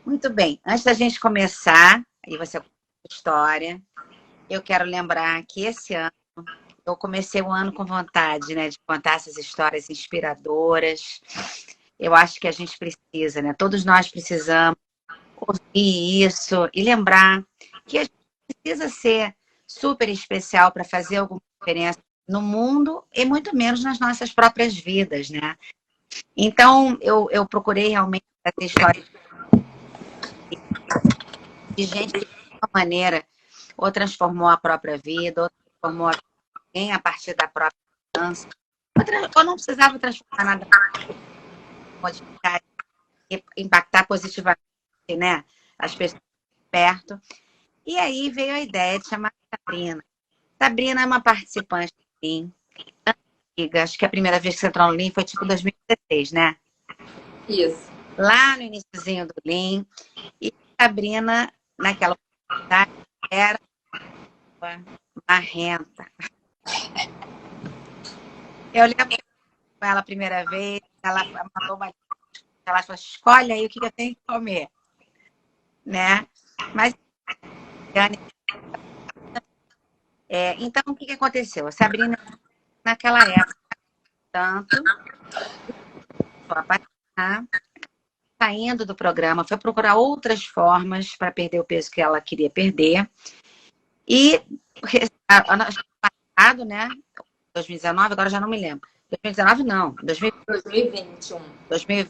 Muito bem. Antes da gente começar, e você conta a história, eu quero lembrar que esse ano eu comecei o ano com vontade, né, de contar essas histórias inspiradoras. Eu acho que a gente precisa, né? Todos nós precisamos ouvir isso e lembrar que a gente precisa ser super especial para fazer alguma diferença no mundo e muito menos nas nossas próprias vidas, né? Então, eu procurei realmente fazer histórias de gente que, de alguma maneira, ou transformou a própria vida, ou transformou alguém a partir da própria mudança, ou não precisava transformar nada, modificar, impactar positivamente, né, as pessoas perto. E aí veio a ideia de chamar Sabrina. Sabrina é uma participante do Lean, antiga, acho que a primeira vez que você entrou no Lean foi tipo 2016, né? Isso. Lá no iniciozinho do Lean. E Sabrina, naquela oportunidade, era marrenta. Eu lembro com ela a primeira vez, ela mandou uma. Ela falou: escolhe aí o que eu tenho que comer, né? Mas, então, o que aconteceu? A Sabrina, naquela época, tanto, foi apaixonar, saindo do programa, foi procurar outras formas para perder o peso que ela queria perder. E ano passado, né? 2019, agora já não me lembro. 2019 não, 2021. 2000,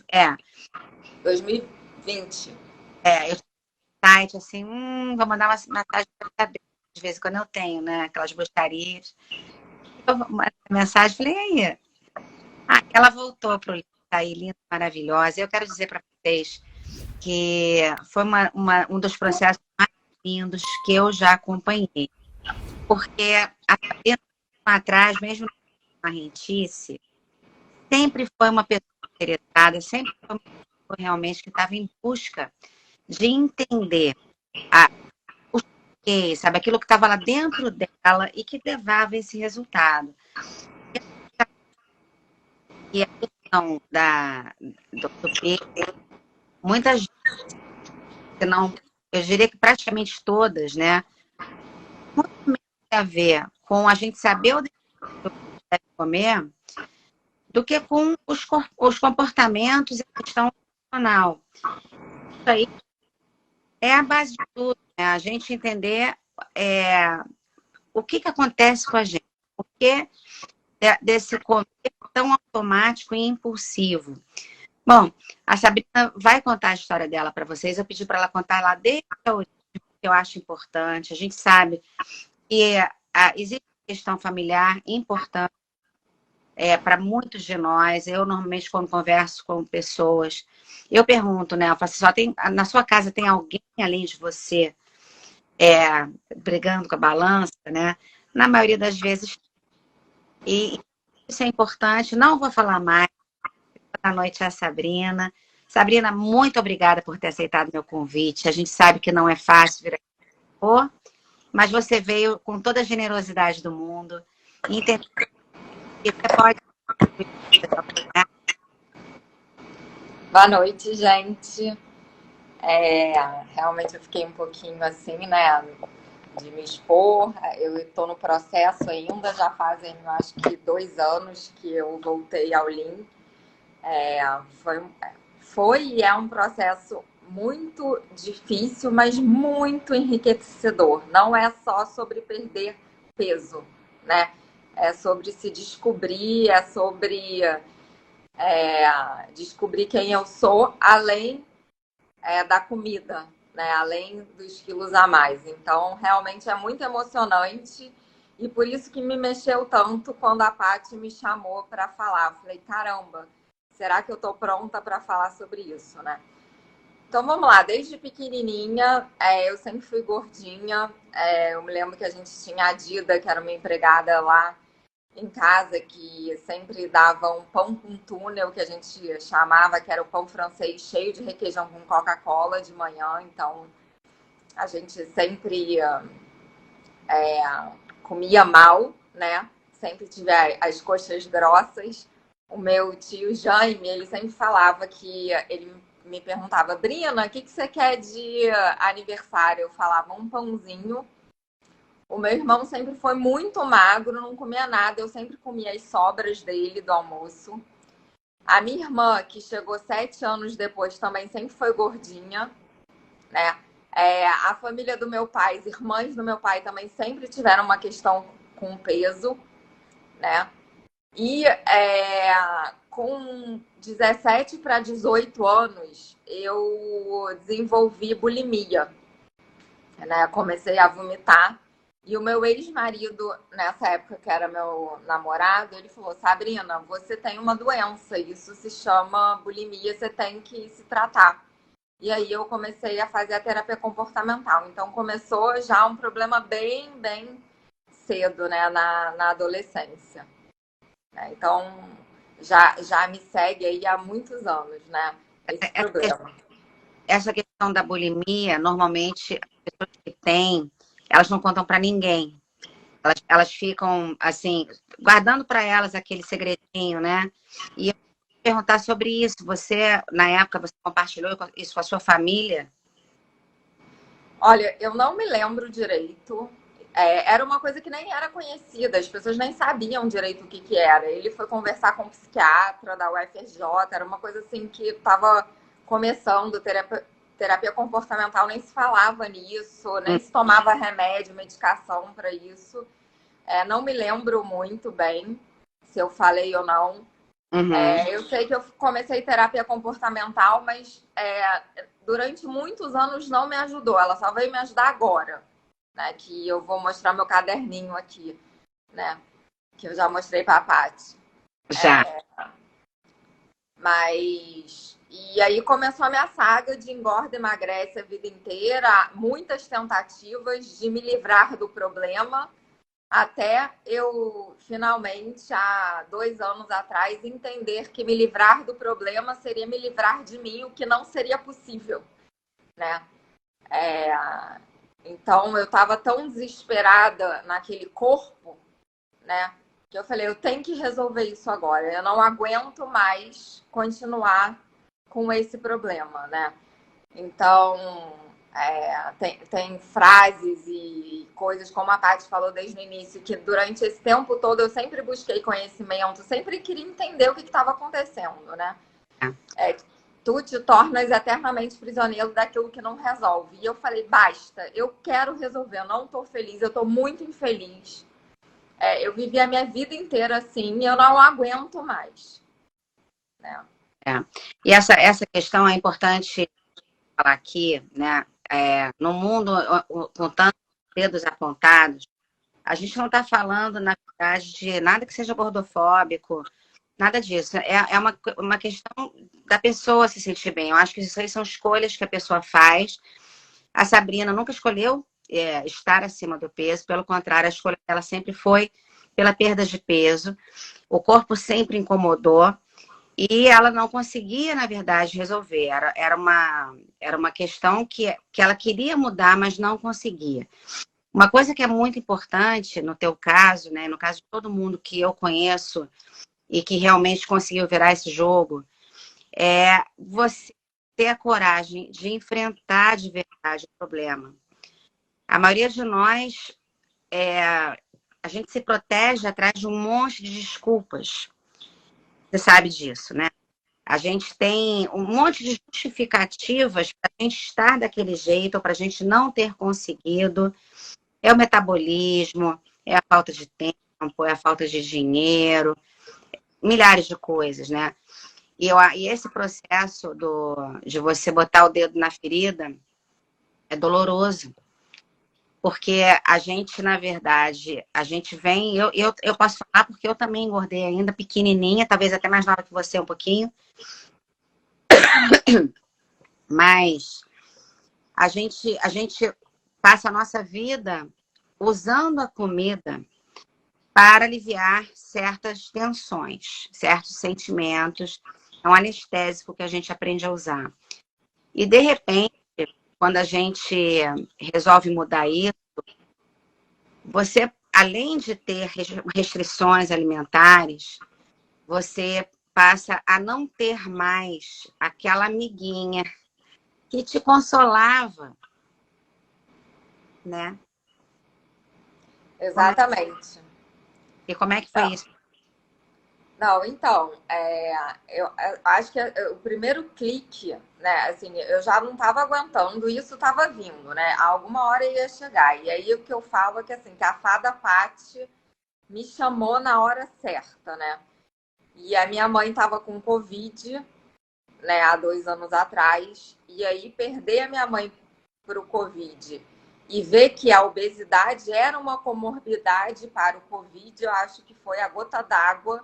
2020. eu site assim, vou mandar uma mensagem para saber. De vez em quando eu tenho, né? Aquelas gostarias. Eu mandei mensagem, falei, e aí? Ela voltou para o tá aí, linda, maravilhosa. Eu quero dizer para vocês que foi um dos processos mais lindos que eu já acompanhei. Porque a Sabrina atrás, mesmo na rentice, sempre foi uma pessoa interessada, sempre foi uma pessoa realmente que estava em busca de entender a, o que, sabe, aquilo que estava lá dentro dela e que levava esse resultado. E a questão do peso, muitas vezes, não, eu diria que praticamente todas, né, muito menos tem a ver com a gente saber o que deve comer do que com os comportamentos e a questão emocional. Isso aí é a base de tudo, né? A gente entender o que acontece com a gente, o que desse comer tão automático e impulsivo. Bom, a Sabrina vai contar a história dela para vocês. Eu pedi para ela contar lá desde a origem, que eu acho importante. A gente sabe que existe uma questão familiar importante para muitos de nós. Eu, normalmente, quando converso com pessoas, eu pergunto, né? Eu falo assim, na sua casa tem alguém além de você brigando com a balança, né? Na maioria das vezes. E isso é importante. Não vou falar mais. Boa noite a Sabrina. Sabrina, muito obrigada por ter aceitado meu convite. A gente sabe que não é fácil vir aqui, mas você veio com toda a generosidade do mundo. E entender que você pode. Boa noite, gente. Realmente eu fiquei um pouquinho assim, né, de me expor. Eu estou no processo ainda, já fazem, acho que 2 anos que eu voltei ao Lean. Foi, foi e é um processo muito difícil, mas muito enriquecedor. Não é só sobre perder peso, né? É sobre se descobrir, é sobre descobrir quem eu sou, além da comida, né? Além dos quilos a mais. Então, realmente é muito emocionante e por isso que me mexeu tanto quando a Paty me chamou para falar. Eu falei, caramba, será que eu estou pronta para falar sobre isso, né? Então vamos lá, desde pequenininha eu sempre fui gordinha. Eu me lembro que a gente tinha a Dida, que era uma empregada lá em casa, que sempre dava um pão com túnel, que a gente chamava, que era o pão francês cheio de requeijão com Coca-Cola de manhã. Então a gente sempre comia mal, né? Sempre tive as coxas grossas. O meu tio Jaime, ele sempre falava que ele me perguntava, Brina, o que você quer de aniversário? Eu falava, um pãozinho. O meu irmão sempre foi muito magro, não comia nada. Eu sempre comia as sobras dele do almoço. A minha irmã, que chegou 7 anos depois, também sempre foi gordinha, né? A família do meu pai, as irmãs do meu pai também sempre tiveram uma questão com peso, né? E com 17 para 18 anos, eu desenvolvi bulimia, né? Comecei a vomitar. E o meu ex-marido, nessa época que era meu namorado, ele falou, Sabrina, você tem uma doença, isso se chama bulimia, você tem que se tratar. E aí eu comecei a fazer a terapia comportamental. Então começou já um problema bem, bem cedo, né, na adolescência. Então já me segue aí há muitos anos, né, esse problema. Essa questão da bulimia, normalmente, as pessoas que têm, elas não contam para ninguém. Elas ficam, assim, guardando para elas aquele segredinho, né? E eu vou perguntar sobre isso. Você, na época, você compartilhou isso com a sua família? Olha, eu não me lembro direito. Era uma coisa que nem era conhecida, as pessoas nem sabiam direito o que era. Ele foi conversar com um psiquiatra da UFRJ, era uma coisa assim que estava começando, terapia comportamental, nem se falava nisso, nem se tomava remédio, medicação para isso. Não me lembro muito bem se eu falei ou não. Uhum. Eu sei que eu comecei terapia comportamental, mas durante muitos anos não me ajudou. Ela só veio me ajudar agora, né? Que eu vou mostrar meu caderninho aqui, né? Que eu já mostrei para a Paty. Já. Mas... E aí começou a minha saga de engorda e emagrece a vida inteira. Muitas tentativas de me livrar do problema. Até eu, finalmente, há 2 anos atrás, entender que me livrar do problema seria me livrar de mim, o que não seria possível, né? Então, eu estava tão desesperada naquele corpo, né? Que eu falei, eu tenho que resolver isso agora. Eu não aguento mais continuar com esse problema, né? Então... tem frases e coisas, como a Paty falou desde o início, que durante esse tempo todo eu sempre busquei conhecimento, sempre queria entender o que estava acontecendo, né? Tu te tornas eternamente prisioneiro daquilo que não resolve. E eu falei, basta, eu quero resolver, eu não estou feliz, eu estou muito infeliz. Eu vivi a minha vida inteira assim e eu não aguento mais. Né? E essa questão é importante falar aqui, né? No mundo com tantos dedos apontados, a gente não está falando, na verdade, de nada que seja gordofóbico, nada disso. É uma questão da pessoa se sentir bem. Eu acho que isso aí são escolhas que a pessoa faz. A Sabrina nunca escolheu estar acima do peso, pelo contrário, a escolha dela sempre foi pela perda de peso. O corpo sempre incomodou. E ela não conseguia, na verdade, resolver. Era uma questão que ela queria mudar, mas não conseguia. Uma coisa que é muito importante no teu caso, né, no caso de todo mundo que eu conheço e que realmente conseguiu virar esse jogo, é você ter a coragem de enfrentar de verdade o problema. A maioria de nós, a gente se protege atrás de um monte de desculpas. Você sabe disso, né? A gente tem um monte de justificativas para a gente estar daquele jeito ou para a gente não ter conseguido. É o metabolismo, é a falta de tempo, é a falta de dinheiro, milhares de coisas, né? E esse processo de você botar o dedo na ferida é doloroso. Porque a gente, na verdade, a gente vem... Eu posso falar porque eu também engordei ainda, pequenininha, talvez até mais nova que você um pouquinho. Mas a gente passa a nossa vida usando a comida para aliviar certas tensões, certos sentimentos. É um anestésico que a gente aprende a usar. E, de repente, quando a gente resolve mudar isso, você, além de ter restrições alimentares, você passa a não ter mais aquela amiguinha que te consolava, né? Exatamente. Como é que foi isso? Não, então, eu acho que o primeiro clique, né, assim, eu já não estava aguentando, isso estava vindo, né, alguma hora ia chegar. E aí o que eu falo é que, assim, que a fada Paty me chamou na hora certa, né? E a minha mãe estava com Covid, né, há 2 anos atrás, e aí perder a minha mãe para o Covid e ver que a obesidade era uma comorbidade para o Covid, eu acho que foi a gota d'água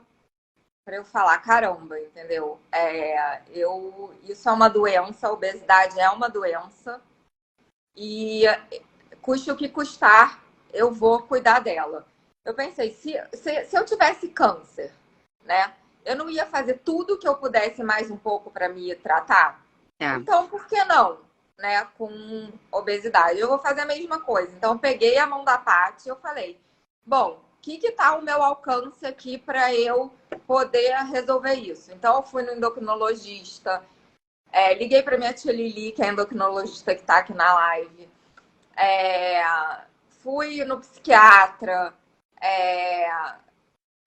para eu falar, caramba, entendeu? Isso é uma doença, a obesidade é uma doença e custe o que custar, eu vou cuidar dela. Eu pensei, se eu tivesse câncer, né? Eu não ia fazer tudo que eu pudesse mais um pouco para me tratar? Então, por que não? Né? Com obesidade. Eu vou fazer a mesma coisa. Então, eu peguei a mão da Paty e eu falei, bom, o que está ao meu alcance aqui para eu poder resolver isso? Então, eu fui no endocrinologista, liguei para minha tia Lili, que é endocrinologista que está aqui na live, fui no psiquiatra,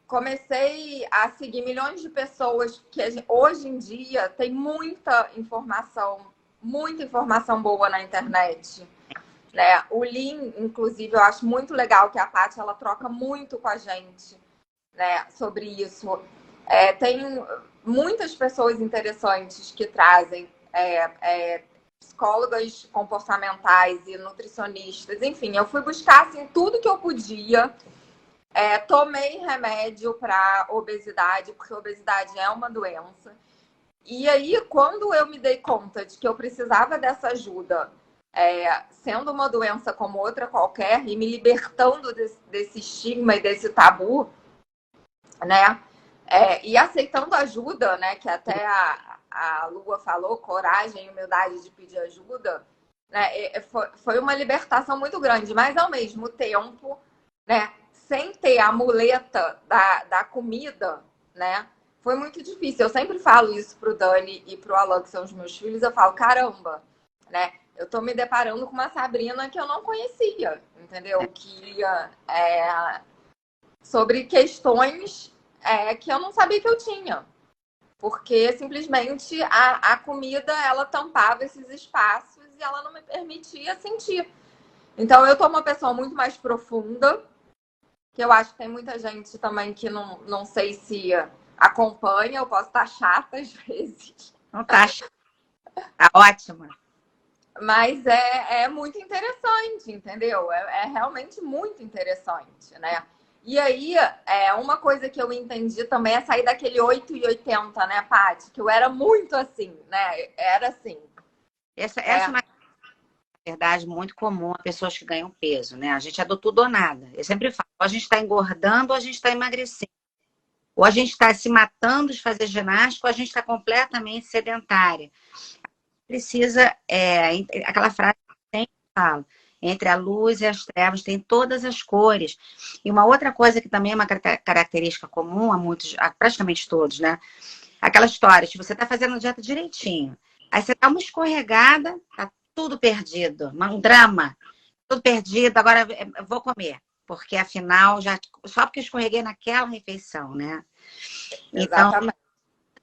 comecei a seguir milhões de pessoas que hoje em dia tem muita informação boa na internet. Né? O Lean, inclusive, eu acho muito legal que a Paty ela troca muito com a gente, né, sobre isso. Tem muitas pessoas interessantes que trazem psicólogas comportamentais e nutricionistas. Enfim, eu fui buscar assim, tudo que eu podia. Tomei remédio para obesidade, porque obesidade é uma doença. E aí, quando eu me dei conta de que eu precisava dessa ajuda, sendo uma doença como outra qualquer, e me libertando desse estigma e desse tabu, né? E aceitando ajuda, né? Que até a Lua falou, coragem e humildade de pedir ajuda, né? Foi uma libertação muito grande, mas ao mesmo tempo, né? Sem ter a muleta da comida, né? Foi muito difícil. Eu sempre falo isso pro Dani e pro Alan, que são os meus filhos, eu falo, caramba, né? Eu tô me deparando com uma Sabrina que eu não conhecia, entendeu? Que sobre questões que eu não sabia que eu tinha. Porque simplesmente a comida, ela tampava esses espaços e ela não me permitia sentir. Então, eu tô uma pessoa muito mais profunda, que eu acho que tem muita gente também que não sei se acompanha, eu posso estar chata às vezes. Não tá chata, tá ótima. Mas é muito interessante, entendeu? É realmente muito interessante, né? E aí, uma coisa que eu entendi também é sair daquele 8 e 80, né, Paty? Que eu era muito assim, né? Era assim. Essa é uma verdade muito comum a pessoas que ganham peso, né? A gente é do tudo ou nada. Eu sempre falo, ou a gente está engordando ou a gente está emagrecendo. Ou a gente está se matando de fazer ginástica ou a gente está completamente sedentária. Precisa, aquela frase que eu sempre falo, entre a luz e as trevas tem todas as cores. E uma outra coisa que também é uma característica comum a praticamente todos, né? Aquela história, se você está fazendo a dieta direitinho, aí você dá uma escorregada, tá tudo perdido, um drama, tudo perdido, agora eu vou comer, porque afinal, só porque eu escorreguei naquela refeição, né? Então, Exatamente.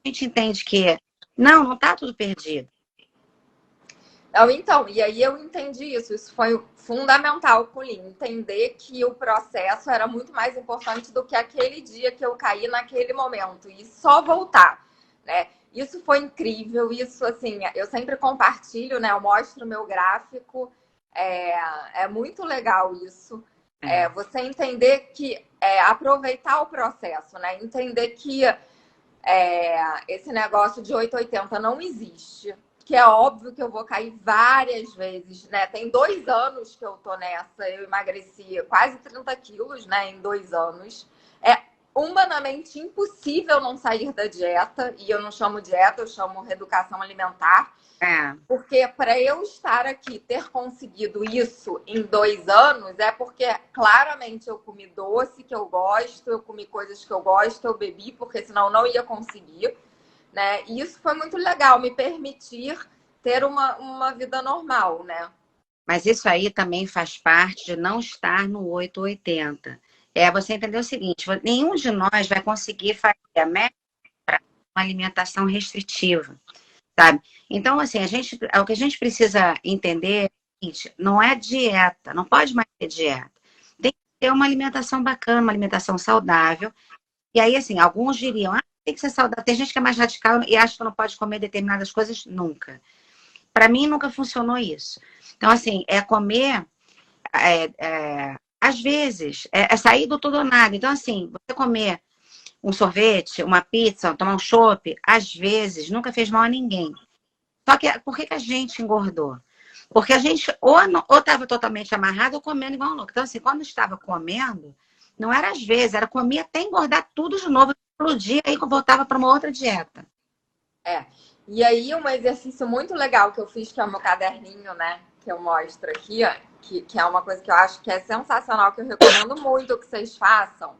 a gente entende que não tá tudo perdido. Então, e aí eu entendi isso. Isso foi fundamental com o Lean. Entender que o processo era muito mais importante do que aquele dia que eu caí naquele momento. E só voltar, né? Isso foi incrível. Isso, assim, eu sempre compartilho, né? Eu mostro o meu gráfico. É muito legal isso. Você entender que... aproveitar o processo, né? Entender que esse negócio de 880 não existe. Que é óbvio que eu vou cair várias vezes, né? Tem 2 anos que eu tô nessa, eu emagreci quase 30 quilos, né? Em 2 anos. humanamente impossível não sair da dieta, e eu não chamo dieta, eu chamo reeducação alimentar, porque para eu estar aqui, ter conseguido isso em 2 anos, é porque claramente eu comi doce que eu gosto, eu comi coisas que eu gosto, eu bebi, porque senão eu não ia conseguir, né? E isso foi muito legal, me permitir ter uma vida normal, né? Mas isso aí também faz parte de não estar no 880. Você entender o seguinte, nenhum de nós vai conseguir fazer a média para uma alimentação restritiva, sabe? Então, assim, o que a gente precisa entender é o seguinte, não é dieta, não pode mais ter dieta. Tem que ter uma alimentação bacana, uma alimentação saudável. E aí, assim, alguns diriam, tem que ser saudável. Tem gente que é mais radical e acha que não pode comer determinadas coisas nunca. Para mim, nunca funcionou isso. Então, assim, é comer, às vezes, é sair do tudo ou nada. Então, assim, você comer um sorvete, uma pizza, tomar um chopp, às vezes, nunca fez mal a ninguém. Só que, por que a gente engordou? Porque a gente ou estava totalmente amarrado ou comendo igual um louco. Então, assim, quando estava comendo, não era às vezes, era comer até engordar tudo de novo, explodir, aí que eu voltava para uma outra dieta. E aí, um exercício muito legal que eu fiz, que é o meu caderninho, né? Que eu mostro aqui, ó, que é uma coisa que eu acho que é sensacional, que eu recomendo muito que vocês façam,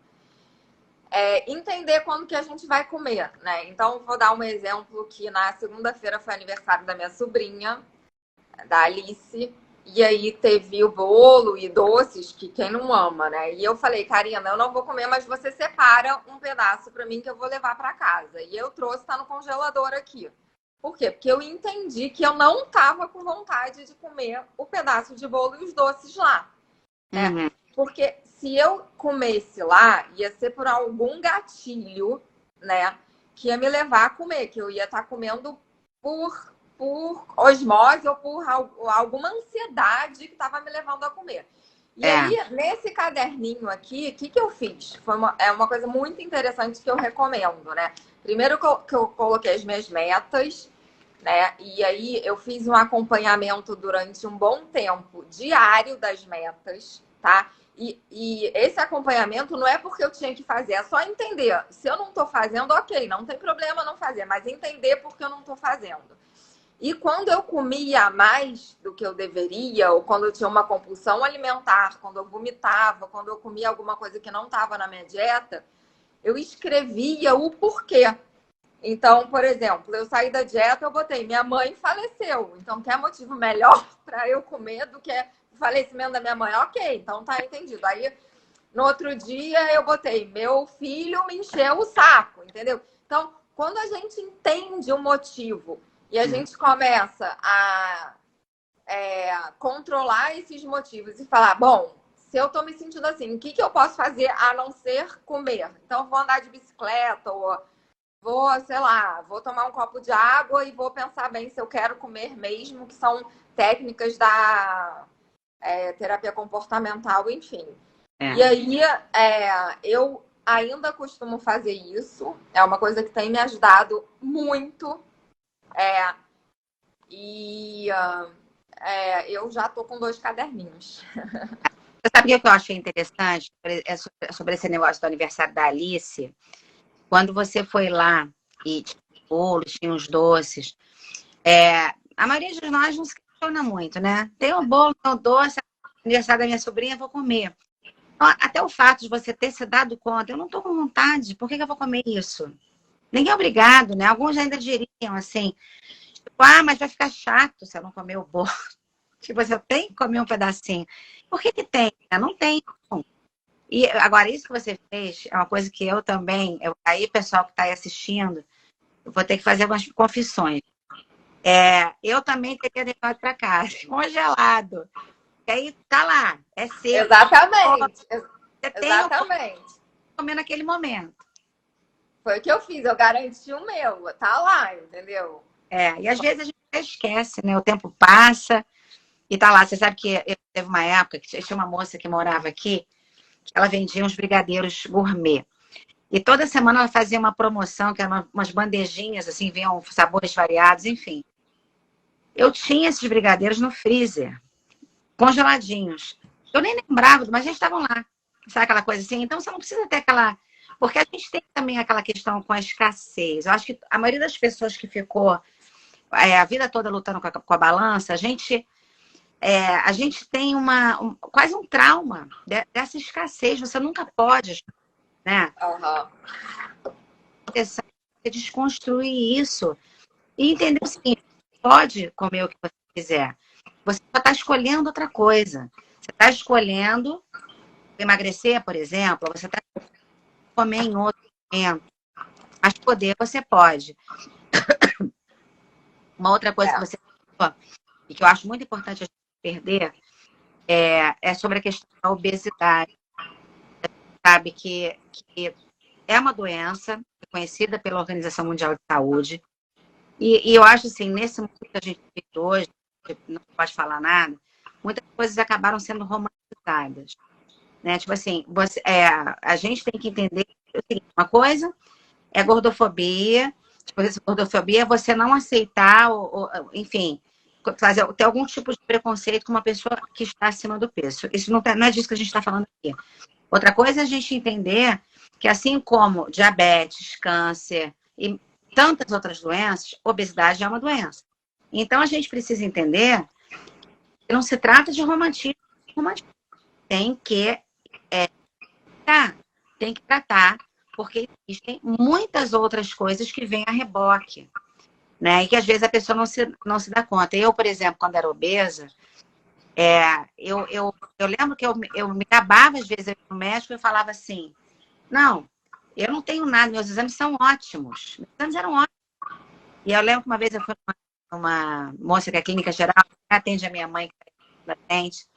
é entender quando que a gente vai comer, né? Então, vou dar um exemplo que na segunda-feira foi aniversário da minha sobrinha, da Alice, e aí teve o bolo e doces, que quem não ama, né? E eu falei, Karina, eu não vou comer, mas você separa um pedaço para mim que eu vou levar para casa. E eu trouxe, tá no congelador aqui. Por quê? Porque eu entendi que eu não tava com vontade de comer o pedaço de bolo e os doces lá, né? Uhum. Porque se eu comesse lá, ia ser por algum gatilho, né? Que ia me levar a comer, que eu ia estar comendo por osmose ou por alguma ansiedade que estava me levando a comer. E aí, nesse caderninho aqui, o que eu fiz? É uma coisa muito interessante que eu recomendo, né? Primeiro que eu coloquei as minhas metas, né? E aí eu fiz um acompanhamento durante um bom tempo, diário das metas, tá? E esse acompanhamento não é porque eu tinha que fazer, é só entender. Se eu não estou fazendo, ok, não tem problema não fazer, mas entender porque eu não estou fazendo. E quando eu comia mais do que eu deveria, ou quando eu tinha uma compulsão alimentar, quando eu vomitava, quando eu comia alguma coisa que não estava na minha dieta, eu escrevia o porquê. Então, por exemplo, eu saí da dieta, eu botei, minha mãe faleceu. Então, quer motivo melhor para eu comer do que o falecimento da minha mãe? Ok, então tá entendido. Aí, no outro dia, eu botei, meu filho me encheu o saco, entendeu? Então, quando a gente entende o motivo e a gente começa a controlar esses motivos e falar, bom, se eu tô me sentindo assim, o que eu posso fazer a não ser comer? Então, vou andar de bicicleta ou vou, sei lá, vou tomar um copo de água e vou pensar bem se eu quero comer mesmo, que são técnicas da terapia comportamental, enfim. E aí, eu ainda costumo fazer isso. É uma coisa que tem me ajudado muito. Eu já tô com 2 caderninhos. Você sabe o que eu achei interessante sobre esse negócio do aniversário da Alice? Quando você foi lá e tinha bolos, tinha os doces, a maioria de nós não se questiona muito, né? Tem o bolo, tem o doce, aniversário da minha sobrinha, vou comer. Até o fato de você ter se dado conta, eu não tô com vontade, por que eu vou comer isso? Ninguém é obrigado, né? Alguns ainda diriam assim, tipo, mas vai ficar chato se eu não comer o bolo. Tipo, você tem que comer um pedacinho. Por que tem? Não tem. E agora, isso que você fez é uma coisa que eu também, aí, pessoal que está aí assistindo, eu vou ter que fazer algumas confissões. Eu também teria levado para casa, congelado. E aí tá lá, é seu. Exatamente. Você tem Exatamente. que comer naquele momento. Foi o que eu fiz, eu garanti o meu, tá lá, entendeu? E às vezes a gente esquece, né? O tempo passa e tá lá. Você sabe que teve uma época que tinha uma moça que morava aqui, que ela vendia uns brigadeiros gourmet. E toda semana ela fazia uma promoção, que eram umas bandejinhas, assim, vinham sabores variados, enfim. Eu tinha esses brigadeiros no freezer, congeladinhos. Eu nem lembrava, mas já estavam lá. Sabe aquela coisa assim? Então você não precisa ter aquela Porque a gente tem também aquela questão com a escassez. Eu acho que a maioria das pessoas que ficou a vida toda lutando com a balança, a gente tem quase um trauma dessa escassez. Você nunca pode, né? Uhum. Você desconstruir isso e entender o seguinte: você pode comer o que você quiser. Você só está escolhendo outra coisa. Você está escolhendo emagrecer, por exemplo, você está comer em outro momento. Mas poder você pode. Uma outra coisa que você falou, e que eu acho muito importante a gente perder, é sobre a questão da obesidade. Sabe que é uma doença reconhecida pela Organização Mundial de Saúde. E eu acho assim, nesse mundo que a gente vive hoje, não pode falar nada, muitas coisas acabaram sendo romantizadas. Né? Tipo assim, a gente tem que entender o seguinte, uma coisa é gordofobia. Tipo, gordofobia é você não aceitar, enfim, ter algum tipo de preconceito com uma pessoa que está acima do peso. Isso não é disso que a gente está falando aqui. Outra coisa é a gente entender que, assim como diabetes, câncer e tantas outras doenças, obesidade é uma doença. Então, a gente precisa entender que não se trata de romantismo. Tem que tratar, porque existem muitas outras coisas que vêm a reboque, né? E que às vezes a pessoa não se dá conta. Eu, por exemplo, quando era obesa, eu lembro que eu me gabava às vezes no médico e falava assim, não, eu não tenho nada, meus exames são ótimos. Meus exames eram ótimos. E eu lembro que uma vez eu fui numa moça que é clínica geral, que atende a minha mãe, que é dente,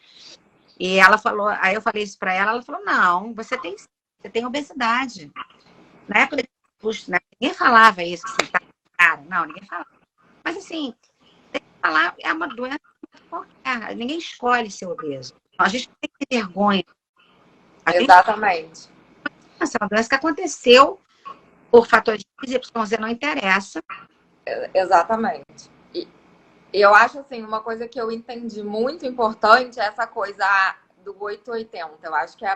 e ela falou, aí eu falei isso para ela, ela falou, não, você tem obesidade. Na época né, ninguém falava isso, assim, tá, cara, não, ninguém falava. Mas assim, tem que falar, é uma doença qualquer, ninguém escolhe ser obeso. A gente não tem que ter vergonha. Exatamente. É uma doença que aconteceu por fatores X, Y, Z, não interessa. Exatamente. E eu acho assim, uma coisa que eu entendi muito importante é essa coisa do 880. Eu acho que é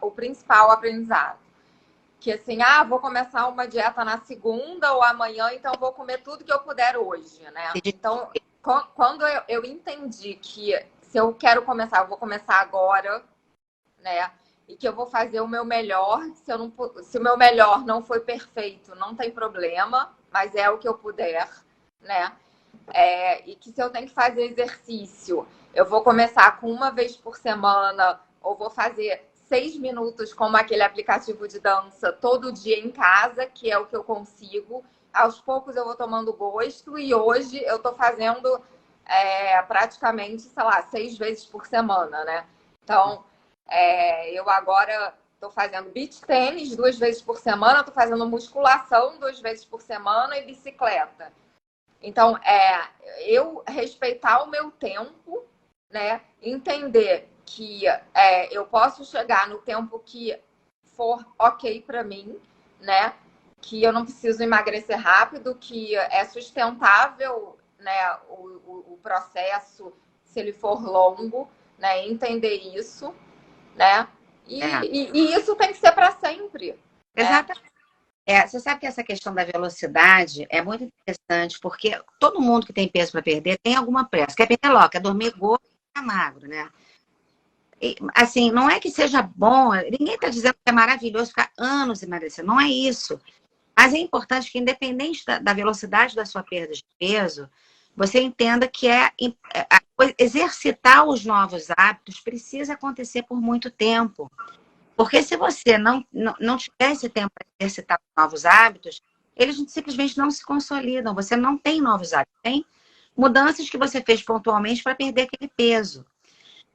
o principal aprendizado. Que assim, vou começar uma dieta na segunda ou amanhã, então vou comer tudo que eu puder hoje, né? Então, quando eu entendi que se eu quero começar, eu vou começar agora, né? E que eu vou fazer o meu melhor. Se o meu melhor não foi perfeito, não tem problema, mas é o que eu puder, né? E que se eu tenho que fazer exercício, eu vou começar com uma vez por semana, ou vou fazer 6 minutos como aquele aplicativo de dança todo dia em casa, que é o que eu consigo. Aos poucos eu vou tomando gosto e hoje eu tô fazendo praticamente, sei lá, 6 vezes por semana, né? Então, eu agora tô fazendo beach tênis 2 vezes por semana, tô fazendo musculação 2 vezes por semana e bicicleta. Então, eu respeitar o meu tempo, né? Entender que eu posso chegar no tempo que for ok para mim, né? Que eu não preciso emagrecer rápido, que é sustentável, né? O processo, se ele for longo, né? Entender isso, né? E isso tem que ser para sempre. Exatamente. Você sabe que essa questão da velocidade é muito interessante, porque todo mundo que tem peso para perder tem alguma pressa. Quer perder logo, quer dormir gordo, ficar magro, né? E, assim, não é que seja bom, ninguém está dizendo que é maravilhoso ficar anos emagrecendo, não é isso. Mas é importante que, independente da velocidade da sua perda de peso, você entenda que exercitar os novos hábitos precisa acontecer por muito tempo. Porque se você não tiver esse tempo para exercitar novos hábitos, eles simplesmente não se consolidam. Você não tem novos hábitos. Tem mudanças que você fez pontualmente para perder aquele peso.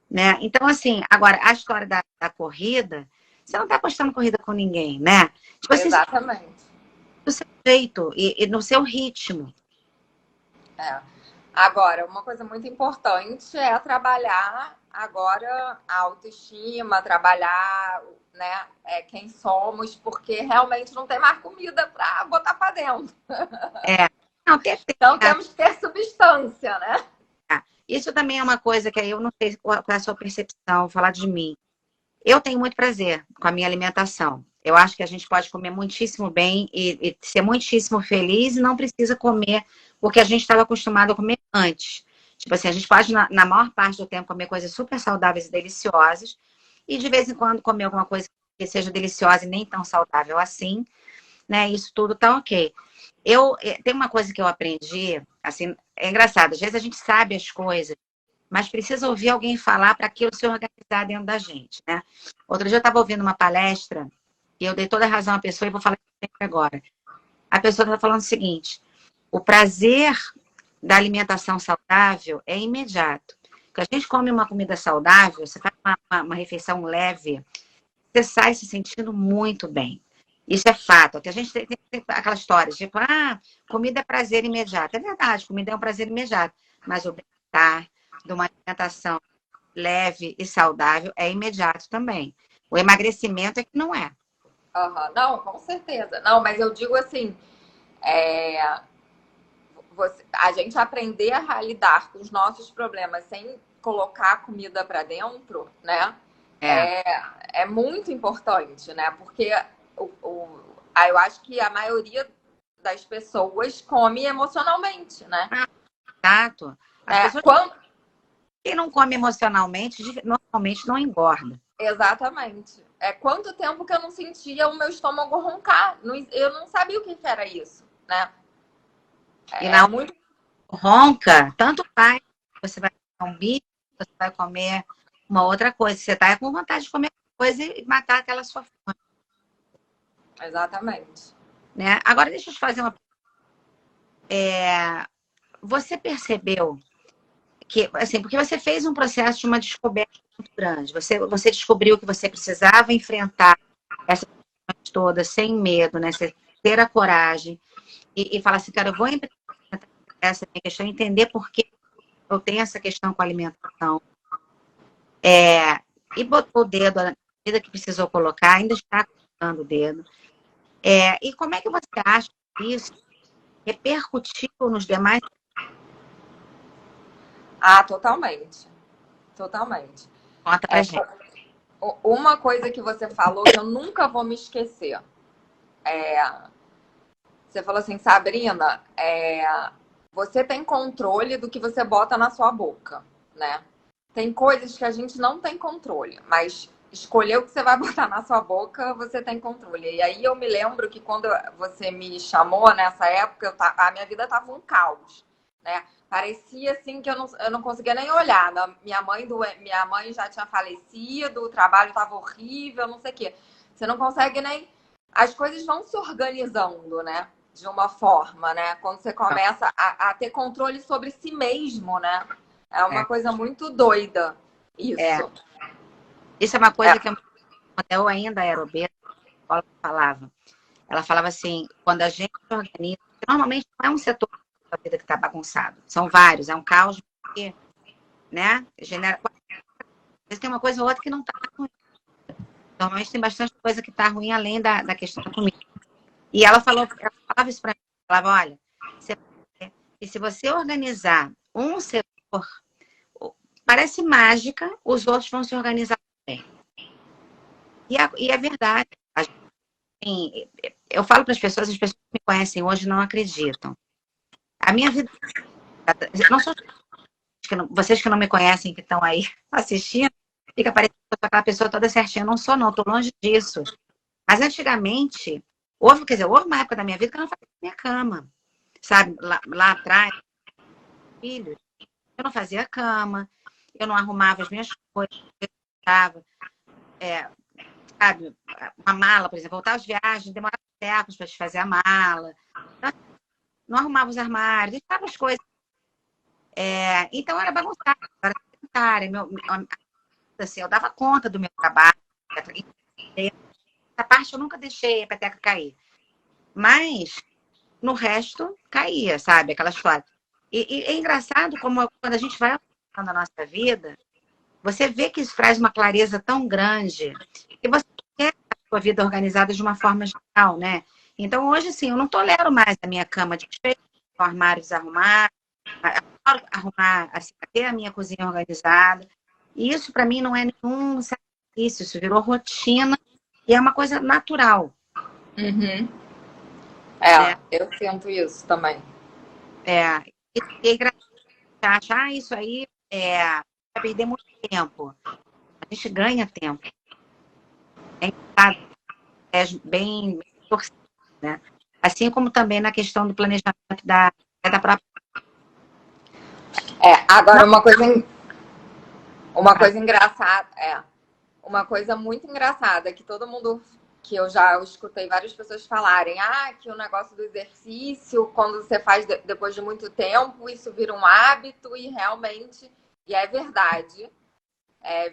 Né? Então, assim, agora, a história da corrida, você não está apostando corrida com ninguém, né? Tipo assim, Exatamente. do seu jeito e no seu ritmo. Agora, uma coisa muito importante é trabalhar agora a autoestima, trabalhar, né, quem somos, porque realmente não tem mais comida para botar para dentro. Não, então temos que ter substância, né? Isso também é uma coisa que eu não sei qual é a sua percepção, falar de mim. Eu tenho muito prazer com a minha alimentação. Eu acho que a gente pode comer muitíssimo bem e ser muitíssimo feliz e não precisa comer o que a gente estava acostumado a comer antes. Tipo assim, a gente pode, na maior parte do tempo, comer coisas super saudáveis e deliciosas e de vez em quando comer alguma coisa que seja deliciosa e nem tão saudável assim, né? Isso tudo tá ok. Tem uma coisa que eu aprendi, assim, é engraçado, às vezes a gente sabe as coisas, mas precisa ouvir alguém falar para aquilo se organizar dentro da gente, né? Outro dia eu estava ouvindo uma palestra e eu dei toda a razão à pessoa e vou falar isso sempre agora. A pessoa estava falando o seguinte: o prazer da alimentação saudável é imediato. Quando a gente come uma comida saudável, você faz uma refeição leve, você sai se sentindo muito bem. Isso é fato. Que a gente tem aquela história, tipo, comida é prazer imediato. É verdade, comida é um prazer imediato. Mas o bem-estar de uma alimentação leve e saudável é imediato também. O emagrecimento é que não é. Uhum. Não, com certeza. Não, mas eu digo assim, a gente aprender a lidar com os nossos problemas sem colocar a comida para dentro, né? É muito importante, né? Porque eu acho que a maioria das pessoas come emocionalmente, né? Exato. As pessoas que não come emocionalmente, normalmente não engorda. Exatamente. Quanto tempo que eu não sentia o meu estômago roncar? Eu não sabia o que era isso, né? E na muito ronca, tanto faz. Você vai comer um bicho, você vai comer uma outra coisa. Você tá com vontade de comer coisa e matar aquela sua fome. Exatamente. Né? Agora, deixa eu te fazer uma você percebeu que, assim, porque você fez um processo de uma descoberta muito grande. Você descobriu que você precisava enfrentar essas questões todas sem medo, né? Você ter a coragem e falar assim, cara, eu vou enfrentar essa minha questão, entender por que eu tenho essa questão com a alimentação. E botou o dedo na medida que precisou colocar, ainda está colocando o dedo. E como é que você acha que isso repercutiu nos demais? Totalmente. Totalmente. Conta pra gente. Uma coisa que você falou que eu nunca vou me esquecer. Você falou assim, Sabrina, você tem controle do que você bota na sua boca, né? Tem coisas que a gente não tem controle, mas escolher o que você vai botar na sua boca, você tem controle. E aí eu me lembro que quando você me chamou nessa época, a minha vida estava um caos, né? Parecia assim que eu não conseguia nem olhar. Minha mãe já tinha falecido, o trabalho estava horrível, não sei o quê. Você não consegue nem. As coisas vão se organizando, né? De uma forma, né? Quando você começa a ter controle sobre si mesmo, né? É uma coisa muito doida, isso. Isso é uma coisa que eu ainda era obesa, ela falava. Ela falava assim, quando a gente se organiza, normalmente não é um setor da vida que está bagunçado, são vários, é um caos que, né, genera. Às vezes tem uma coisa ou outra que não está ruim. Normalmente tem bastante coisa que está ruim além da questão da comida. E ela falava isso para mim, falava, olha, e se você organizar um setor, parece mágica, os outros vão se organizar bem. E é verdade. Eu falo para as pessoas que me conhecem hoje não acreditam. A minha vida. Não sou, vocês que não me conhecem, que estão aí assistindo, fica parecendo que eu sou aquela pessoa toda certinha. Eu não sou, não, estou longe disso. Mas antigamente, houve uma época da minha vida que eu não fazia minha cama. Sabe, lá atrás, filhos, eu não fazia cama, eu não arrumava as minhas coisas, eu estava. Sabe, uma mala, por exemplo, voltar às viagens, demorava séculos para desfazer a mala. Não arrumava os armários, deixava as coisas. Então era bagunçado, era sedentária. Assim, eu dava conta do meu trabalho. Essa parte eu nunca deixei a peteca cair. Mas no resto caía, sabe? Aquela história. E é engraçado como quando a gente vai aumentando a nossa vida, você vê que isso traz uma clareza tão grande que você quer a sua vida organizada de uma forma geral, né? Então, hoje, assim, eu não tolero mais a minha cama desfeita, o armário desarrumado, arrumar, assim, ter a minha cozinha organizada. E isso, para mim, não é nenhum sacrifício, isso virou rotina E é uma coisa natural, Uhum. né? Eu sinto isso também. É, e é engraçado, acha, isso aí vai perder muito tempo. A gente ganha tempo. É engraçado, é bem torcido, né? Assim como também na questão do planejamento da própria. Agora Não, uma coisa engraçada, uma coisa muito engraçada que todo mundo que eu já escutei várias pessoas falarem, que o negócio do exercício, quando você faz depois de muito tempo, isso vira um hábito e realmente, e é verdade,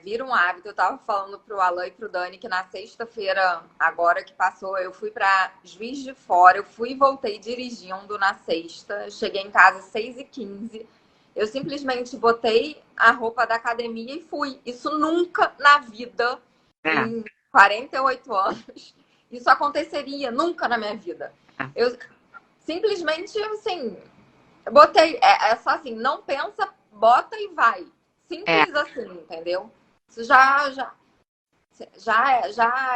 vira um hábito. Eu tava falando pro Alan e pro Dani que na sexta-feira, agora que passou, eu fui para Juiz de Fora, eu fui e voltei dirigindo na sexta, cheguei em casa às 6h15. Eu simplesmente botei a roupa da academia e fui. Isso nunca na vida, é, em 48 anos, isso aconteceria, nunca na minha vida. é, Eu simplesmente, assim, botei, é só assim, não pensa, bota e vai. é. Simples assim, entendeu? Isso já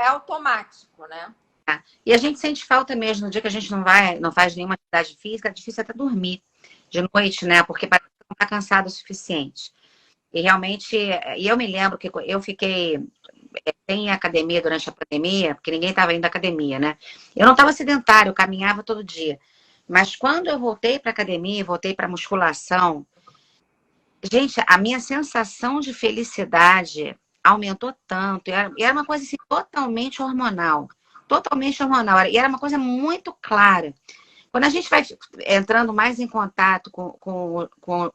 é automático, né? E a gente sente falta mesmo no dia que a gente não faz nenhuma atividade física, é difícil até dormir de noite, né? Porque parece que não está cansado o suficiente. E realmente, e eu me lembro que eu fiquei sem academia durante a pandemia, porque ninguém estava indo à academia, né? Eu não estava sedentário, eu caminhava todo dia. Mas quando eu voltei para academia, voltei para musculação, gente, a minha sensação de felicidade aumentou tanto. E era uma coisa assim, totalmente hormonal. Totalmente hormonal. E era uma coisa muito clara. Quando a gente vai entrando mais em contato com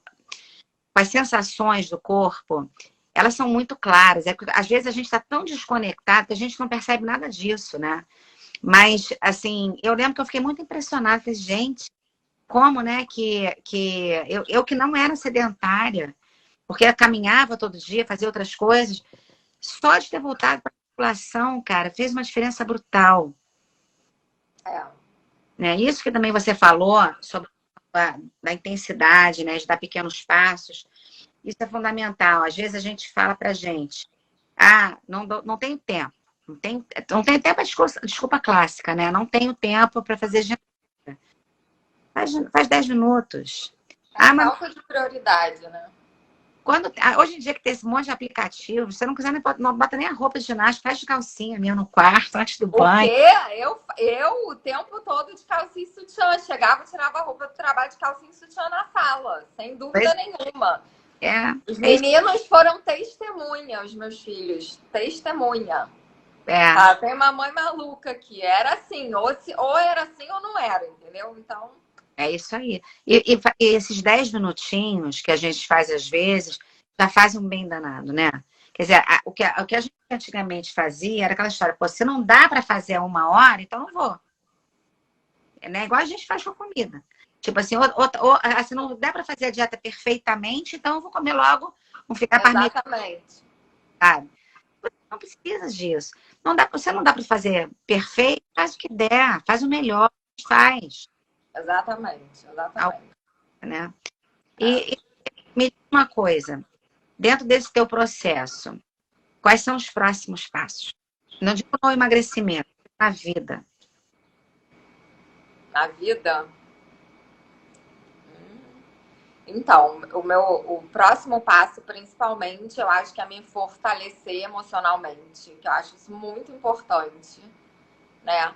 as sensações do corpo, elas são muito claras. Às vezes a gente está tão desconectado que a gente não percebe nada disso, né? Mas, assim, eu lembro que eu fiquei muito impressionada. Falei, gente, como, né, que eu que não era sedentária, porque eu caminhava todo dia, fazia outras coisas, só de ter voltado para a população, cara, fez uma diferença brutal. É, Né? Isso que também você falou sobre da intensidade, né, de dar pequenos passos, isso é fundamental. Às vezes a gente fala pra gente, não tenho tempo. Não tem tempo é desculpa clássica, né? Não tenho tempo para fazer ginástica. Faz 10 minutos. Mas falta de prioridade, né? hoje em dia que tem esse monte de aplicativo, se você não quiser, não bota nem a roupa de ginástica, faz de calcinha mesmo no quarto, antes do O banho. quê? Eu o tempo todo de calcinha e sutiã. Chegava, tirava a roupa do trabalho de calcinha e sutiã na sala, sem Pois dúvida nenhuma. é, Os é isso. meninos foram testemunha, os meus filhos. Testemunha. É, Tá, tem uma mãe maluca que era assim, ou era assim ou não era, entendeu? Então, é isso aí. E esses 10 minutinhos que a gente faz às vezes, já fazem um bem danado, né? Quer dizer, o que a gente antigamente fazia era aquela história, pô, se não dá para fazer a 1 hora, então não vou. É, né? Igual a gente faz com a comida. Tipo assim, se não der para fazer a dieta perfeitamente, então eu vou comer logo, não ficar parmegiana, exatamente. não precisa disso. Você não dá para fazer perfeito, faz o que der, faz o melhor, faz, Exatamente, exatamente. né? E me diz uma coisa, dentro desse teu processo, quais são os próximos passos? Não digo no emagrecimento, na vida. Na vida. Então, o próximo passo, principalmente, eu acho que é me fortalecer emocionalmente, que eu acho isso muito importante, né?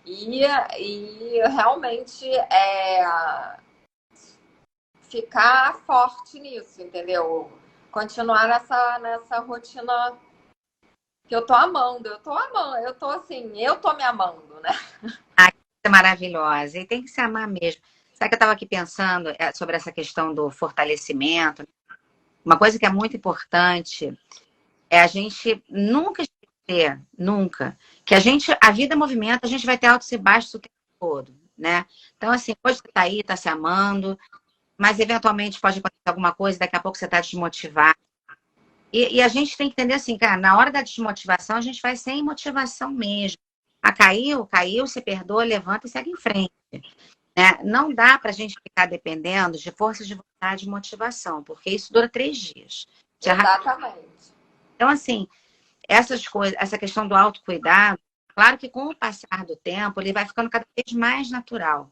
E realmente ficar forte nisso, entendeu? Continuar nessa rotina que eu tô amando, eu tô assim, eu tô me amando, né? Ah, que coisa maravilhosa. E tem que se amar mesmo. Sabe que eu estava aqui pensando sobre essa questão do fortalecimento? Uma coisa que é muito importante é a gente nunca esquecer, nunca, que a vida é movimento, a gente vai ter altos e baixos o tempo todo, né? Então, assim, hoje você está aí, está se amando, mas eventualmente pode acontecer alguma coisa, daqui a pouco você está desmotivado. E a gente tem que entender assim, cara, na hora da desmotivação, a gente vai sem motivação mesmo. Caiu, se perdoa, levanta e segue em frente. Né? Não dá para a gente ficar dependendo de forças de vontade e motivação, porque isso dura 3 dias. Exatamente. Então, assim, essas coisas, essa questão do autocuidado, claro que com o passar do tempo, ele vai ficando cada vez mais natural.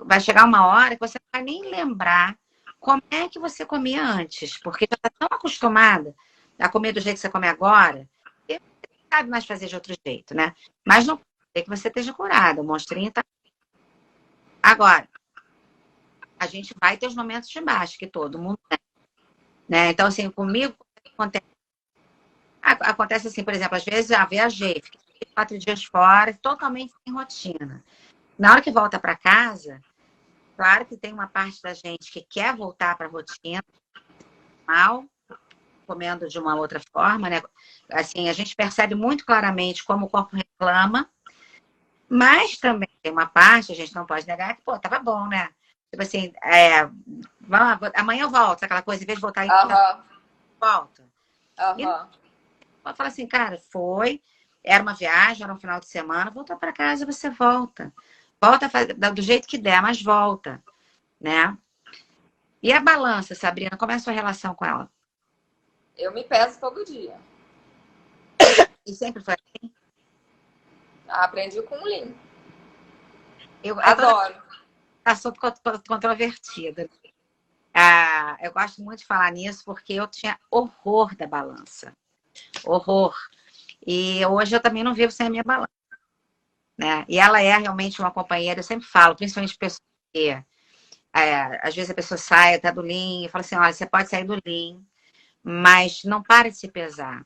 Vai chegar uma hora que você não vai nem lembrar como é que você comia antes, porque já está tão acostumada a comer do jeito que você come agora, que você não sabe mais fazer de outro jeito, né? Mas não pode ser que você esteja curada, o monstrinho tá. Agora, a gente vai ter os momentos de baixo, que todo mundo tem, né? Então, assim, comigo acontece assim, por exemplo, às vezes já viajei, fiquei 4 dias fora, totalmente sem rotina. Na hora que volta para casa, claro que tem uma parte da gente que quer voltar para a rotina, mal, comendo de uma outra forma, né? Assim, a gente percebe muito claramente como o corpo reclama, mas também tem uma parte, a gente não pode negar, que, pô, tava bom, né? Tipo assim, amanhã eu volto, aquela coisa, em vez de voltar aí, volta. E fala assim, cara, era uma viagem, era um final de semana, volta para casa, você volta. Volta do jeito que der, mas volta, né? E a balança, Sabrina, como é a sua relação com ela? Eu me peso todo dia. E sempre foi assim? Aprendi com o Lean. Eu Adoro. Sou controvertida. Eu gosto muito de falar nisso porque eu tinha horror da balança. Horror. E hoje eu também não vivo sem a minha balança, né? E ela é realmente uma companheira, eu sempre falo, principalmente pessoas que às vezes a pessoa sai até do Lean e fala assim, olha, você pode sair do Lean, mas não para de se pesar.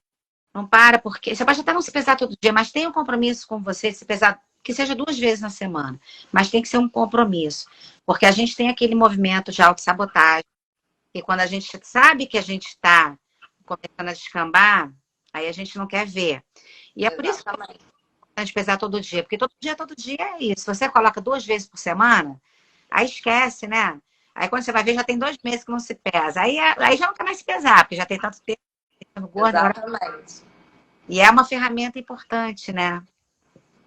Não para, porque você pode até não se pesar todo dia, mas tem um compromisso com você de se pesar, que seja 2 vezes na semana. Mas tem que ser um compromisso. Porque a gente tem aquele movimento de autossabotagem, e quando a gente sabe que a gente está começando a descambar, aí a gente não quer ver. E é por isso que é importante pesar todo dia, porque todo dia é isso. Se você coloca 2 vezes por semana, aí esquece, né? Aí quando você vai ver, já tem 2 meses que não se pesa. Aí já não quer mais se pesar, porque já tem tanto tempo gordo. Exatamente. E é uma ferramenta importante, né?